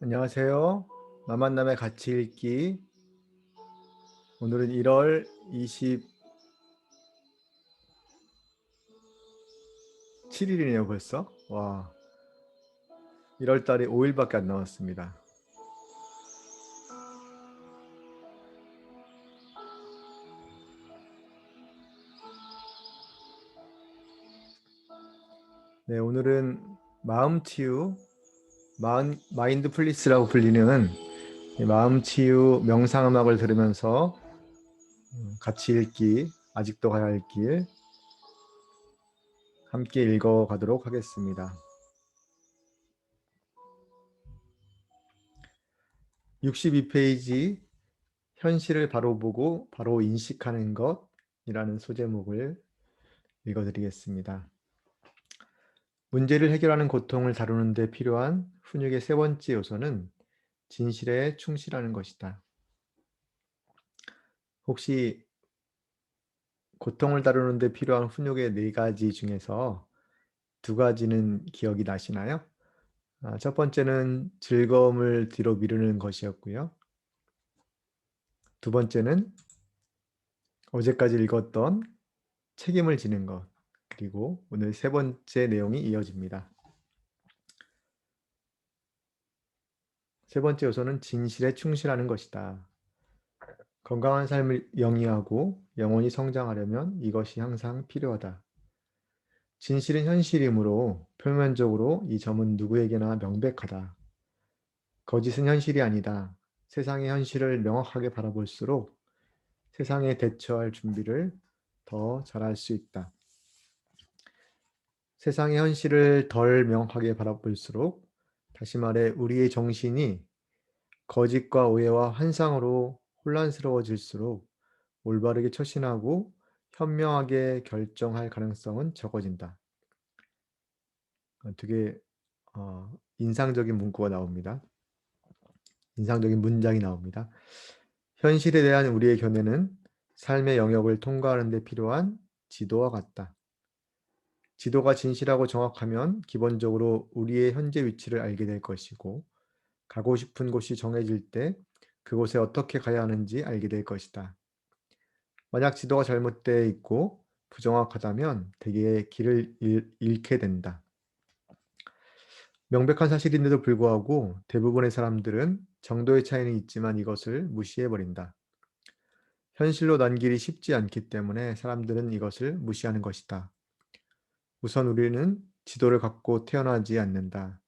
안녕하세요. 나만남의 같이 읽기. 오늘은 1월 27일이네요, 벌써. 와, 1월 달이 5일밖에 안 남았습니다. 네, 오늘은 마음 치유, 마인드풀리스라고 불리는 이 마음 치유 명상 음악을 들으면서 같이 읽기, 아직도 가야 할 길, 함께 읽어가도록 하겠습니다. 62페이지, 현실을 바로 보고 바로 인식하는 것이라는 소제목을 읽어드리겠습니다. 문제를 해결하는 고통을 다루는 데 필요한 훈육의 세 번째 요소는 진실에 충실하는 것이다. 혹시 고통을 다루는 데 필요한 훈육의 네 가지 중에서 두 가지는 기억이 나시나요? 첫 번째는 즐거움을 뒤로 미루는 것이었고요. 두 번째는 어제까지 읽었던 책임을 지는 것. 그리고 오늘 세 번째 내용이 이어집니다. 세 번째 요소는 진실에 충실하는 것이다. 건강한 삶을 영위하고 영원히 성장하려면 이것이 항상 필요하다. 진실은 현실이므로 표면적으로 이 점은 누구에게나 명백하다. 거짓은 현실이 아니다. 세상의 현실을 명확하게 바라볼수록 세상에 대처할 준비를 더 잘할 수 있다. 세상의 현실을 덜 명확하게 바라볼수록, 다시 말해 우리의 정신이 거짓과 오해와 환상으로 혼란스러워질수록 올바르게 처신하고 현명하게 결정할 가능성은 적어진다. 되게 인상적인 문구가 나옵니다. 인상적인 문장이 나옵니다. 현실에 대한 우리의 견해는 삶의 영역을 통과하는 데 필요한 지도와 같다. 지도가 진실하고 정확하면 기본적으로 우리의 현재 위치를 알게 될 것이고, 가고 싶은 곳이 정해질 때 그곳에 어떻게 가야 하는지 알게 될 것이다. 만약 지도가 잘못되어 있고 부정확하다면 대개 길을 잃게 된다. 명백한 사실인데도 불구하고 대부분의 사람들은 정도의 차이는 있지만 이것을 무시해버린다. 현실로 난 길이 쉽지 않기 때문에 사람들은 이것을 무시하는 것이다. 우선 우리는 지도를 갖고 태어나지 않는다.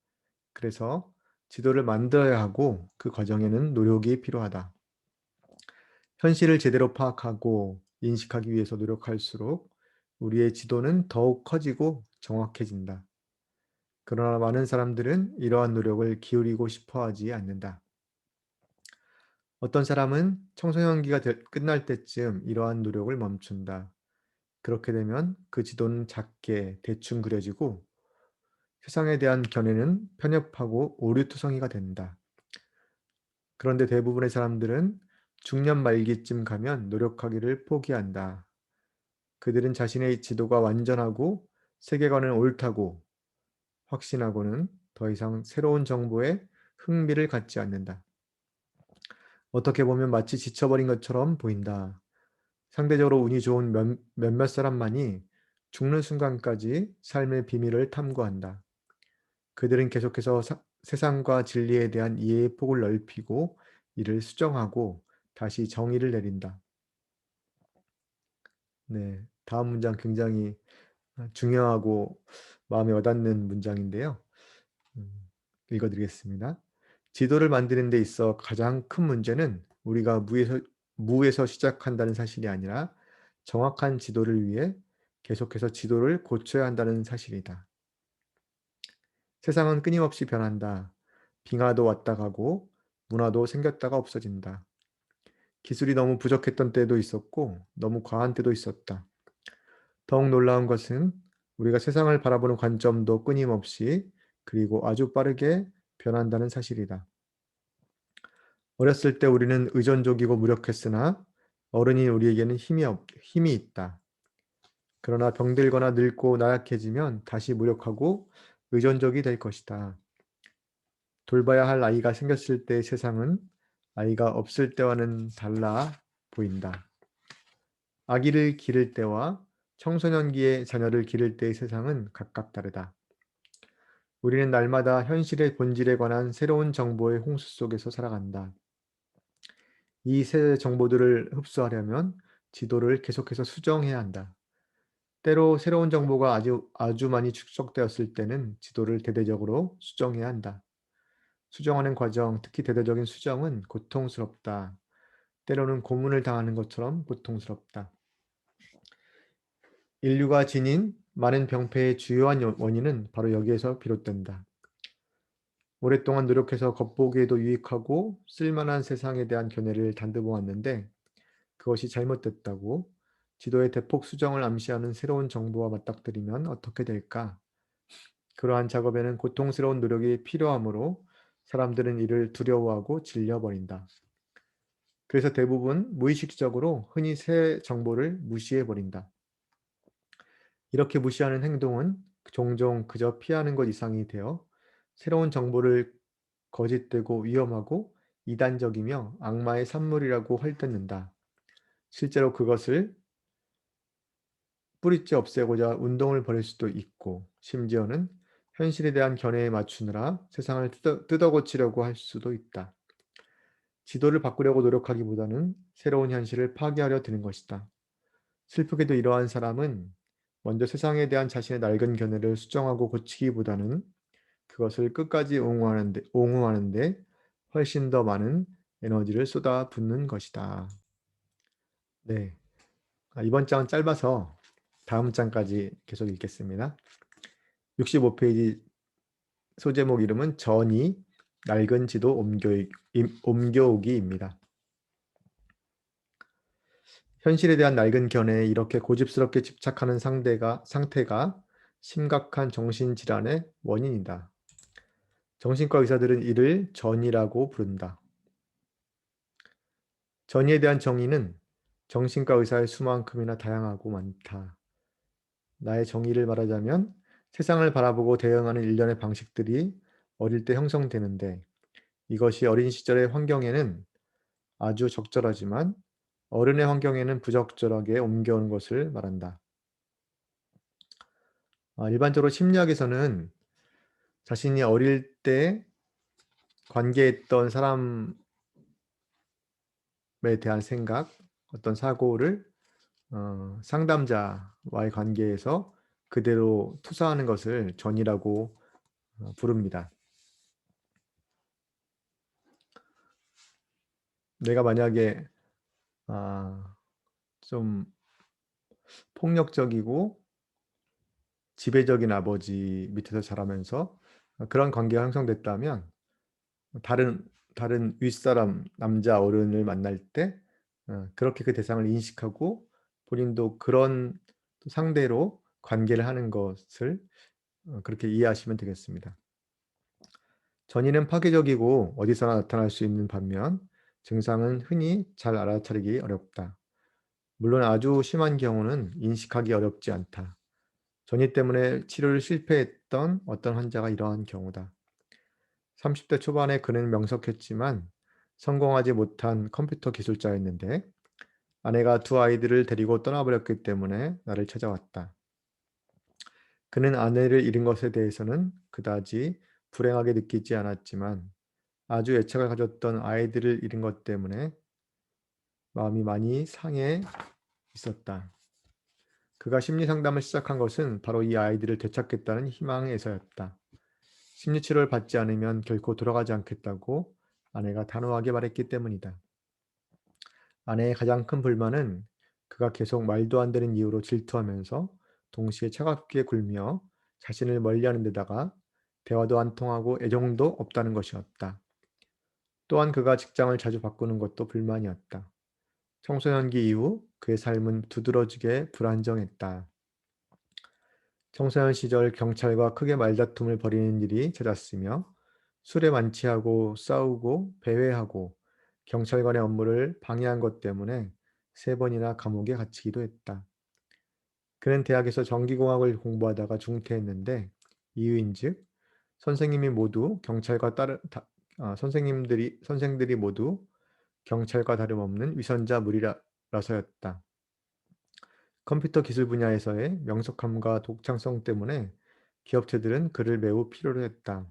그래서 지도를 만들어야 하고 그 과정에는 노력이 필요하다. 현실을 제대로 파악하고 인식하기 위해서 노력할수록 우리의 지도는 더욱 커지고 정확해진다. 그러나 많은 사람들은 이러한 노력을 기울이고 싶어 하지 않는다. 어떤 사람은 청소년기가 끝날 때쯤 이러한 노력을 멈춘다. 그렇게 되면 그 지도는 작게 대충 그려지고 세상에 대한 견해는 편협하고 오류투성이가 된다. 그런데 대부분의 사람들은 중년 말기쯤 가면 노력하기를 포기한다. 그들은 자신의 지도가 완전하고 세계관은 옳다고 확신하고는 더 이상 새로운 정보에 흥미를 갖지 않는다. 어떻게 보면 마치 지쳐버린 것처럼 보인다. 상대적으로 운이 좋은 몇몇 사람만이 죽는 순간까지 삶의 비밀을 탐구한다. 그들은 계속해서 세상과 진리에 대한 이해의 폭을 넓히고 이를 수정하고 다시 정의를 내린다. 네, 다음 문장 굉장히 중요하고 마음에 와닿는 문장인데요. 음, 읽어드리겠습니다. 지도를 만드는 데 있어 가장 큰 문제는 우리가 무에서 시작한다는 사실이 아니라 정확한 지도를 위해 계속해서 지도를 고쳐야 한다는 사실이다. 세상은 끊임없이 변한다. 빙하도 왔다 가고 문화도 생겼다가 없어진다. 기술이 너무 부족했던 때도 있었고 너무 과한 때도 있었다. 더욱 놀라운 것은 우리가 세상을 바라보는 관점도 끊임없이 그리고 아주 빠르게 변한다는 사실이다. 어렸을 때 우리는 의존적이고 무력했으나 어른인 우리에게는 힘이 있다. 그러나 병들거나 늙고 나약해지면 다시 무력하고 의존적이 될 것이다. 돌봐야 할 아이가 생겼을 때의 세상은 아이가 없을 때와는 달라 보인다. 아기를 기를 때와 청소년기의 자녀를 기를 때의 세상은 각각 다르다. 우리는 날마다 현실의 본질에 관한 새로운 정보의 홍수 속에서 살아간다. 이 새 정보들을 흡수하려면 지도를 계속해서 수정해야 한다. 때로 새로운 정보가 아주 많이 축적되었을 때는 지도를 대대적으로 수정해야 한다. 수정하는 과정, 특히 대대적인 수정은 고통스럽다. 때로는 고문을 당하는 것처럼 고통스럽다. 인류가 지닌 많은 병폐의 주요한 원인은 바로 여기에서 비롯된다. 오랫동안 노력해서 겉보기에도 유익하고 쓸만한 세상에 대한 견해를 다듬어 왔는데 그것이 잘못됐다고 지도의 대폭 수정을 암시하는 새로운 정보와 맞닥뜨리면 어떻게 될까? 그러한 작업에는 고통스러운 노력이 필요하므로 사람들은 이를 두려워하고 질려버린다. 그래서 대부분 무의식적으로 흔히 새 정보를 무시해 버린다. 이렇게 무시하는 행동은 종종 그저 피하는 것 이상이 되어 새로운 정보를 거짓되고 위험하고 이단적이며 악마의 산물이라고 헐뜯는다. 실제로 그것을 뿌리째 없애고자 운동을 벌일 수도 있고 심지어는 현실에 대한 견해에 맞추느라 세상을 뜯어고치려고 할 수도 있다. 지도를 바꾸려고 노력하기보다는 새로운 현실을 파괴하려 드는 것이다. 슬프게도 이러한 사람은 먼저 세상에 대한 자신의 낡은 견해를 수정하고 고치기보다는 그것을 끝까지 옹호하는데 훨씬 더 많은 에너지를 쏟아붓는 것이다. 네. 이번 장은 짧아서 다음 장까지 계속 읽겠습니다. 65페이지 소제목 이름은 전이 낡은 지도 옮겨오기입니다. 현실에 대한 낡은 견해에 이렇게 고집스럽게 집착하는 상태가 심각한 정신질환의 원인이다. 정신과 의사들은 이를 전이라고 부른다. 전이에 대한 정의는 정신과 의사의 수만큼이나 다양하고 많다. 나의 정의를 말하자면 세상을 바라보고 대응하는 일련의 방식들이 어릴 때 형성되는데 이것이 어린 시절의 환경에는 아주 적절하지만 어른의 환경에는 부적절하게 옮겨오는 것을 말한다. 일반적으로 심리학에서는 자신이 어릴 때 관계했던 사람에 대한 생각, 어떤 사고를 상담자와의 관계에서 그대로 투사하는 것을 전이라고 부릅니다. 내가 만약에 좀 폭력적이고 지배적인 아버지 밑에서 자라면서 그런 관계가 형성됐다면 다른 윗사람 남자 어른을 만날 때 그렇게 그 대상을 인식하고 본인도 그런 상대로 관계를 하는 것을 그렇게 이해하시면 되겠습니다. 전이는 파괴적이고 어디서나 나타날 수 있는 반면 증상은 흔히 잘 알아차리기 어렵다. 물론 아주 심한 경우는 인식하기 어렵지 않다. 전이 때문에 치료를 실패했던 어떤 환자가 이러한 경우다. 30대 초반에 그는 명석했지만 성공하지 못한 컴퓨터 기술자였는데 아내가 두 아이들을 데리고 떠나버렸기 때문에 나를 찾아왔다. 그는 아내를 잃은 것에 대해서는 그다지 불행하게 느끼지 않았지만 아주 애착을 가졌던 아이들을 잃은 것 때문에 마음이 많이 상해 있었다. 그가 심리 상담을 시작한 것은 바로 이 아이들을 되찾겠다는 희망에서였다. 심리 치료를 받지 않으면 결코 돌아가지 않겠다고 아내가 단호하게 말했기 때문이다. 아내의 가장 큰 불만은 그가 계속 말도 안 되는 이유로 질투하면서 동시에 차갑게 굴며 자신을 멀리하는 데다가 대화도 안 통하고 애정도 없다는 것이었다. 또한 그가 직장을 자주 바꾸는 것도 불만이었다. 청소년기 이후 그의 삶은 두드러지게 불안정했다. 청소년 시절 경찰과 크게 말다툼을 벌이는 일이 잦았으며 술에 만취하고 싸우고 배회하고 경찰관의 업무를 방해한 것 때문에 3번이나 감옥에 갇히기도 했다. 그는 대학에서 전기공학을 공부하다가 중퇴했는데 이유인즉 선생님이 모두 경찰과 따르 다 선생들이 모두 경찰과 다름없는 위선자 무리라서였다. 컴퓨터 기술 분야에서의 명석함과 독창성 때문에 기업체들은 그를 매우 필요로 했다.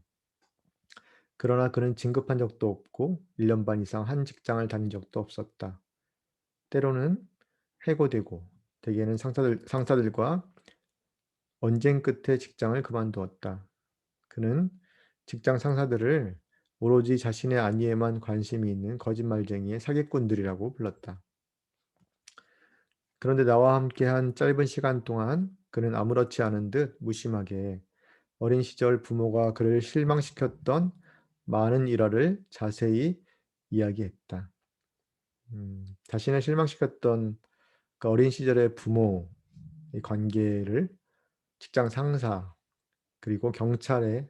그러나 그는 진급한 적도 없고 1년 반 이상 한 직장을 다닌 적도 없었다. 때로는 해고되고 대개는 상사들과 언쟁 끝에 직장을 그만두었다. 그는 직장 상사들을 오로지 자신의 안위에만 관심이 있는 거짓말쟁이의 사기꾼들이라고 불렀다. 그런데 나와 함께한 짧은 시간 동안 그는 아무렇지 않은 듯 무심하게 어린 시절 부모가 그를 실망시켰던 많은 일화를 자세히 이야기했다. 자신을 실망시켰던 그 어린 시절의 부모의 관계를 직장 상사 그리고 경찰에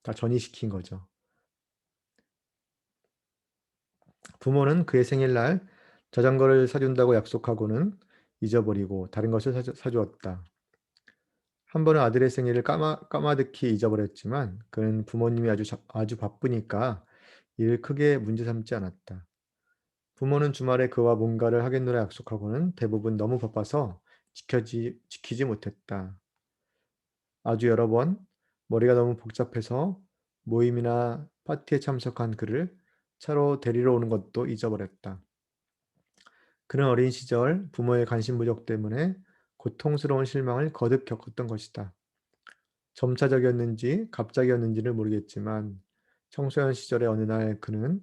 다 전이시킨 거죠. 부모는 그의 생일날 자전거를 사준다고 약속하고는 잊어버리고 다른 것을 사주었다. 한 번은 아들의 생일을 까마득히 잊어버렸지만 그는 부모님이 아주 바쁘니까 이를 크게 문제 삼지 않았다. 부모는 주말에 그와 뭔가를 하겠노라 약속하고는 대부분 너무 바빠서 지키지 못했다. 아주 여러 번 머리가 너무 복잡해서 모임이나 파티에 참석한 그를 차로 데리러 오는 것도 잊어버렸다. 그는 어린 시절 부모의 관심 부족 때문에 고통스러운 실망을 거듭 겪었던 것이다. 점차적이었는지 갑작이었는지를 모르겠지만 청소년 시절의 어느 날 그는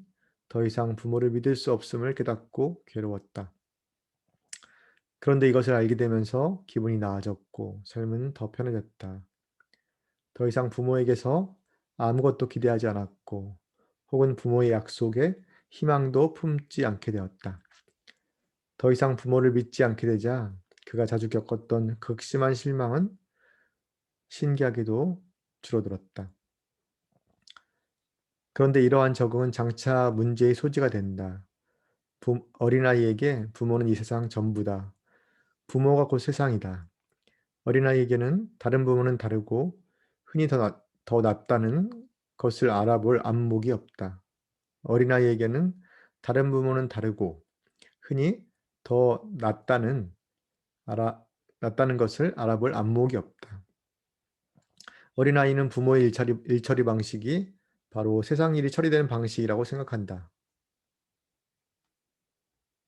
더 이상 부모를 믿을 수 없음을 깨닫고 괴로웠다. 그런데 이것을 알게 되면서 기분이 나아졌고 삶은 더 편해졌다. 더 이상 부모에게서 아무것도 기대하지 않았고 혹은 부모의 약속에 희망도 품지 않게 되었다. 더 이상 부모를 믿지 않게 되자 그가 자주 겪었던 극심한 실망은 신기하게도 줄어들었다. 그런데 이러한 적응은 장차 문제의 소지가 된다. 어린아이에게 부모는 이 세상 전부다. 부모가 곧 세상이다. 어린아이에게는 다른 부모는 다르고 흔히 더 낫다는 것을 알아볼 안목이 없다. 어린아이에게는 다른 부모는 다르고 흔히 더 알아, 낫다는 것을 알아볼 안목이 없다. 어린아이는 부모의 일처리 방식이 바로 세상 일이 처리되는 방식이라고 생각한다.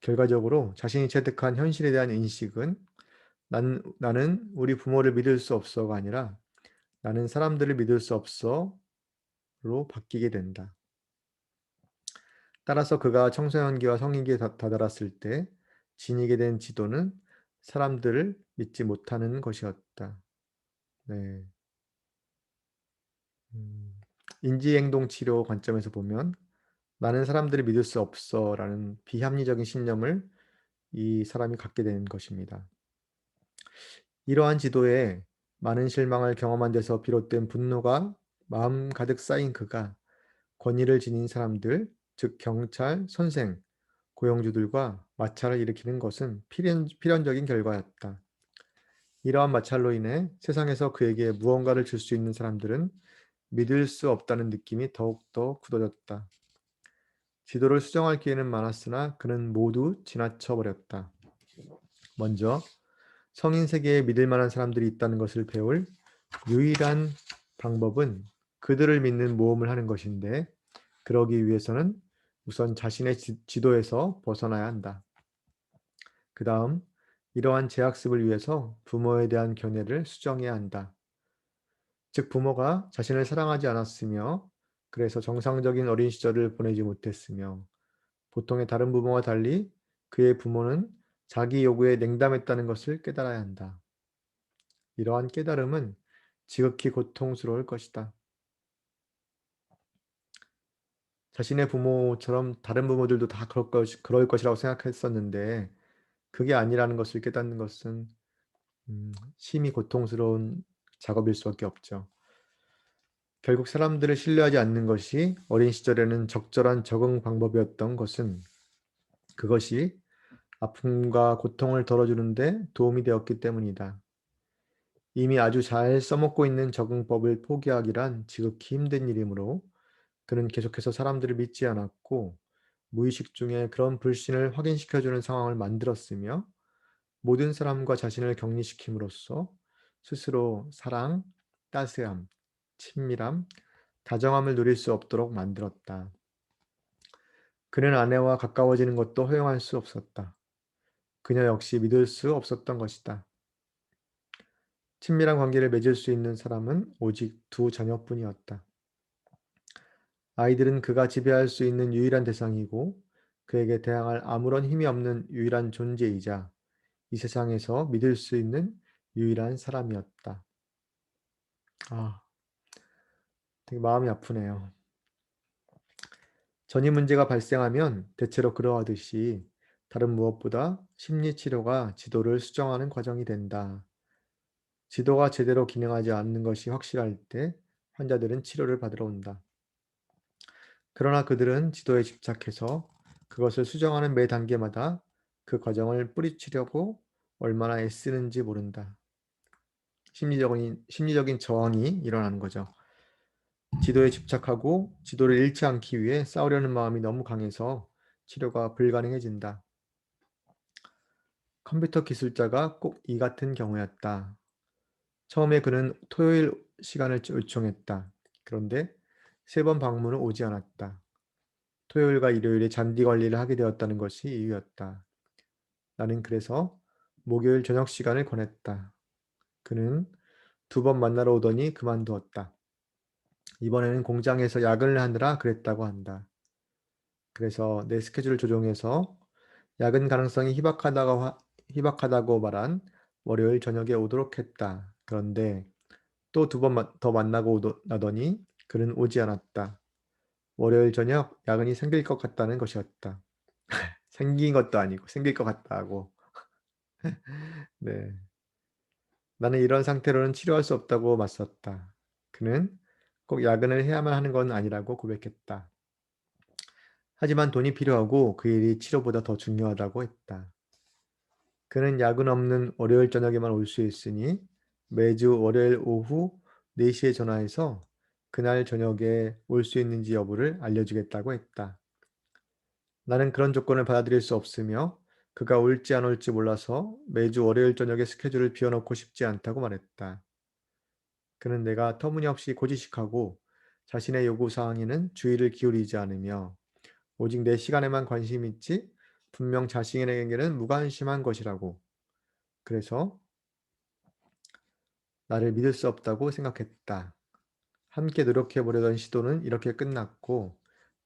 결과적으로 자신이 체득한 현실에 대한 인식은 나는 우리 부모를 믿을 수 없어가 아니라 나는 사람들을 믿을 수 없어로 바뀌게 된다. 따라서 그가 청소년기와 성인기에 다다랐을 때 지니게 된 지도는 사람들을 믿지 못하는 것이었다. 네. 음, 인지행동 치료 관점에서 보면 나는 사람들을 믿을 수 없어라는 비합리적인 신념을 이 사람이 갖게 되는 것입니다. 이러한 지도에 많은 실망을 경험한 데서 비롯된 분노가 마음 가득 쌓인 그가 권위를 지닌 사람들, 즉 경찰, 선생, 고용주들과 마찰을 일으키는 것은 필연적인 결과였다. 이러한 마찰로 인해 세상에서 그에게 무언가를 줄 수 있는 사람들은 믿을 수 없다는 느낌이 더욱더 굳어졌다. 지도를 수정할 기회는 많았으나 그는 모두 지나쳐 버렸다. 먼저 성인 세계에 믿을 만한 사람들이 있다는 것을 배울 유일한 방법은 그들을 믿는 모험을 하는 것인데 그러기 위해서는 우선 자신의 지도에서 벗어나야 한다. 그 다음 이러한 재학습을 위해서 부모에 대한 견해를 수정해야 한다. 즉 부모가 자신을 사랑하지 않았으며 그래서 정상적인 어린 시절을 보내지 못했으며 보통의 다른 부모와 달리 그의 부모는 자기 요구에 냉담했다는 것을 깨달아야 한다. 이러한 깨달음은 지극히 고통스러울 것이다. 자신의 부모처럼 다른 부모들도 다 그럴 것이라고 생각했었는데 그게 아니라는 것을 깨닫는 것은 심히 고통스러운 작업일 수밖에 없죠. 결국 사람들을 신뢰하지 않는 것이 어린 시절에는 적절한 적응 방법이었던 것은 그것이 아픔과 고통을 덜어주는데 도움이 되었기 때문이다. 이미 아주 잘 써먹고 있는 적응법을 포기하기란 지극히 힘든 일이므로 그는 계속해서 사람들을 믿지 않았고 무의식 중에 그런 불신을 확인시켜주는 상황을 만들었으며 모든 사람과 자신을 격리시킴으로써 스스로 사랑, 따스함, 친밀함, 다정함을 누릴 수 없도록 만들었다. 그는 아내와 가까워지는 것도 허용할 수 없었다. 그녀 역시 믿을 수 없었던 것이다. 친밀한 관계를 맺을 수 있는 사람은 오직 두 자녀뿐이었다. 아이들은 그가 지배할 수 있는 유일한 대상이고 그에게 대항할 아무런 힘이 없는 유일한 존재이자 이 세상에서 믿을 수 있는 유일한 사람이었다. 아, 되게 마음이 아프네요. 전이 문제가 발생하면 대체로 그러하듯이 다른 무엇보다 심리치료가 지도를 수정하는 과정이 된다. 지도가 제대로 기능하지 않는 것이 확실할 때 환자들은 치료를 받으러 온다. 그러나 그들은 지도에 집착해서 그것을 수정하는 매 단계마다 그 과정을 뿌리치려고 얼마나 애쓰는지 모른다. 심리적인 저항이 일어나는 거죠. 지도에 집착하고 지도를 잃지 않기 위해 싸우려는 마음이 너무 강해서 치료가 불가능해진다. 컴퓨터 기술자가 꼭 이 같은 경우였다. 처음에 그는 토요일 시간을 요청했다. 그런데 3번 방문은 오지 않았다. 토요일과 일요일에 잔디 관리를 하게 되었다는 것이 이유였다. 나는 그래서 목요일 저녁 시간을 권했다. 그는 2번 만나러 오더니 그만두었다. 이번에는 공장에서 야근을 하느라 그랬다고 한다. 그래서 내 스케줄을 조정해서 야근 가능성이 희박하다고 말한 월요일 저녁에 오도록 했다. 그런데 또 2번 더 만나고 나더니 그는 오지 않았다. 월요일 저녁 야근이 생길 것 같다는 것이었다. 생긴 것도 아니고 생길 것 같다고. 네. 나는 이런 상태로는 치료할 수 없다고 맞섰다. 그는 꼭 야근을 해야만 하는 건 아니라고 고백했다. 하지만 돈이 필요하고 그 일이 치료보다 더 중요하다고 했다. 그는 야근 없는 월요일 저녁에만 올 수 있으니 매주 월요일 오후 4시에 전화해서 그날 저녁에 올 수 있는지 여부를 알려주겠다고 했다. 나는 그런 조건을 받아들일 수 없으며 그가 올지 안 올지 몰라서 매주 월요일 저녁에 스케줄을 비워놓고 싶지 않다고 말했다. 그는 내가 터무니없이 고지식하고 자신의 요구사항에는 주의를 기울이지 않으며 오직 내 시간에만 관심 있지 분명 자신에게는 무관심한 것이라고. 그래서 나를 믿을 수 없다고 생각했다. 함께 노력해 보려던 시도는 이렇게 끝났고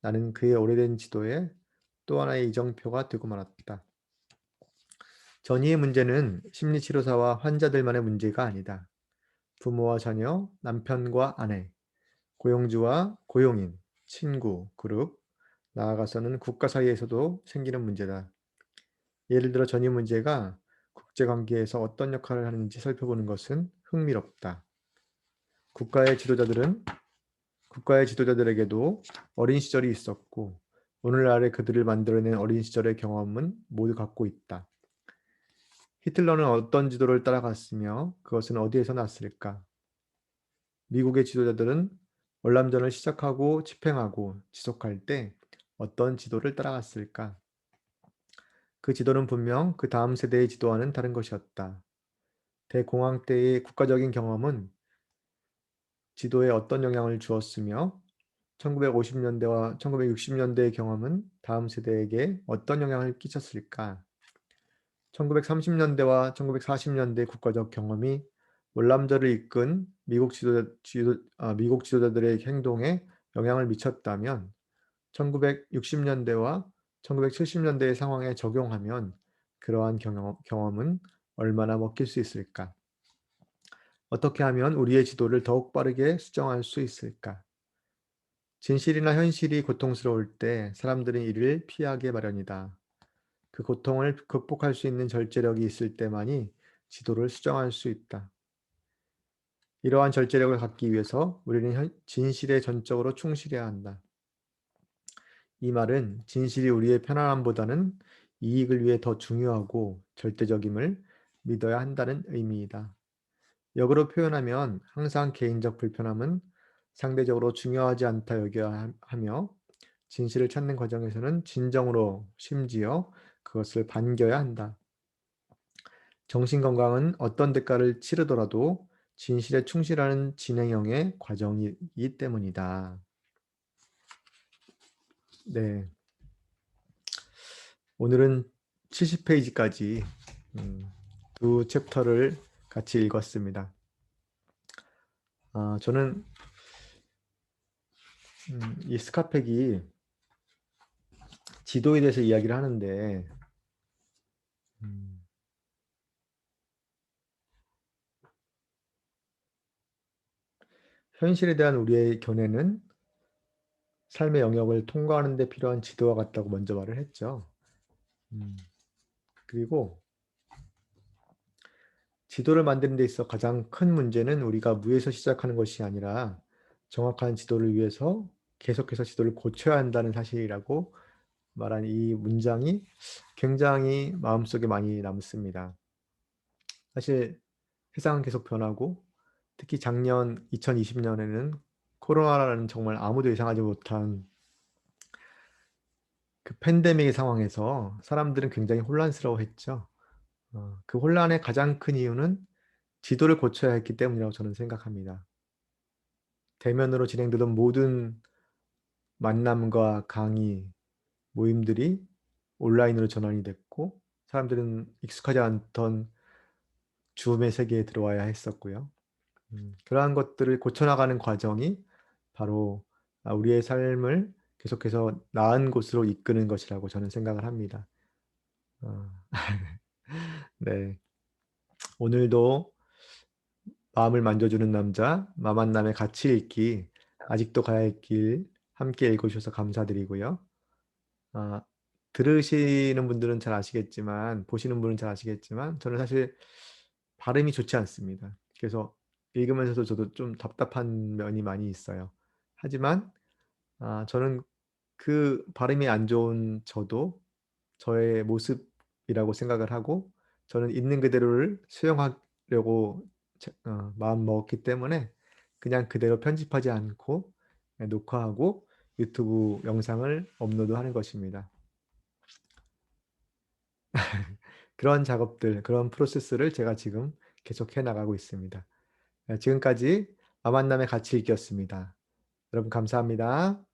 나는 그의 오래된 지도에 또 하나의 이정표가 되고 말았다. 전이의 문제는 심리치료사와 환자들만의 문제가 아니다. 부모와 자녀, 남편과 아내, 고용주와 고용인, 친구, 그룹, 나아가서는 국가 사이에서도 생기는 문제다. 예를 들어 전이 문제가 국제관계에서 어떤 역할을 하는지 살펴보는 것은 흥미롭다. 국가의 지도자들은 국가의 지도자들에게도 어린 시절이 있었고 오늘날의 그들을 만들어낸 어린 시절의 경험은 모두 갖고 있다. 히틀러는 어떤 지도를 따라갔으며 그것은 어디에서 났을까? 미국의 지도자들은 월남전을 시작하고 집행하고 지속할 때 어떤 지도를 따라갔을까? 그 지도는 분명 그 다음 세대의 지도와는 다른 것이었다. 대공황 때의 국가적인 경험은 지도에 어떤 영향을 주었으며 1950년대와 1960년대의 경험은 다음 세대에게 어떤 영향을 끼쳤을까? 1930년대와 1940년대 국가적 경험이 월남전을 이끈 미국 지도자들의 행동에 영향을 미쳤다면 1960년대와 1970년대의 상황에 적용하면 그러한 경험은 얼마나 먹힐 수 있을까? 어떻게 하면 우리의 지도를 더욱 빠르게 수정할 수 있을까? 진실이나 현실이 고통스러울 때 사람들은 이를 피하기 마련이다. 그 고통을 극복할 수 있는 절제력이 있을 때만이 지도를 수정할 수 있다. 이러한 절제력을 갖기 위해서 우리는 진실에 전적으로 충실해야 한다. 이 말은 진실이 우리의 편안함보다는 이익을 위해 더 중요하고 절대적임을 믿어야 한다는 의미이다. 역으로 표현하면 항상 개인적 불편함은 상대적으로 중요하지 않다 여겨야 하며 진실을 찾는 과정에서는 진정으로 심지어 그것을 반겨야 한다. 정신건강은 어떤 대가를 치르더라도 진실에 충실하는 진행형의 과정이기 때문이다. 네. 오늘은 70페이지까지 음, 두 챕터를 같이 읽었습니다. 저는 이 스카펙이 지도에 대해서 이야기를 하는데 음, 현실에 대한 우리의 견해는 삶의 영역을 통과하는 데 필요한 지도와 같다고 먼저 말을 했죠. 음, 그리고 지도를 만드는 데 있어 가장 큰 문제는 우리가 무에서 시작하는 것이 아니라 정확한 지도를 위해서 계속해서 지도를 고쳐야 한다는 사실이라고 말한 이 문장이 굉장히 마음속에 많이 남습니다. 사실 세상은 계속 변하고 특히 작년 2020년에는 코로나라는 정말 아무도 예상하지 못한 그 팬데믹의 상황에서 사람들은 굉장히 혼란스러워했죠. 그 혼란의 가장 큰 이유는 지도를 고쳐야 했기 때문이라고 저는 생각합니다. 대면으로 진행되던 모든 만남과 강의, 모임들이 온라인으로 전환이 됐고 사람들은 익숙하지 않던 줌의 세계에 들어와야 했었고요. 그러한 것들을 고쳐나가는 과정이 바로 우리의 삶을 계속해서 나은 곳으로 이끄는 것이라고 저는 생각을 합니다. 어, 네. 오늘도 마음을 만져주는 남자, 마만남의 가치 읽기, 아직도 가야 할 길 함께 읽어주셔서 감사드리고요. 아, 들으시는 분들은 잘 아시겠지만, 보시는 분은 잘 아시겠지만, 저는 사실 발음이 좋지 않습니다. 그래서 읽으면서도 저도 좀 답답한 면이 많이 있어요. 하지만, 저는 그 발음이 안 좋은 저도 저의 모습이라고 생각을 하고, 저는 있는 그대로를 수용하려고 마음 먹었기 때문에 그냥 그대로 편집하지 않고 그냥 녹화하고 유튜브 영상을 업로드하는 것입니다. 그런 작업들, 그런 프로세스를 제가 지금 계속해 나가고 있습니다. 지금까지 마만남의 가치 읽기였습니다. 여러분 감사합니다.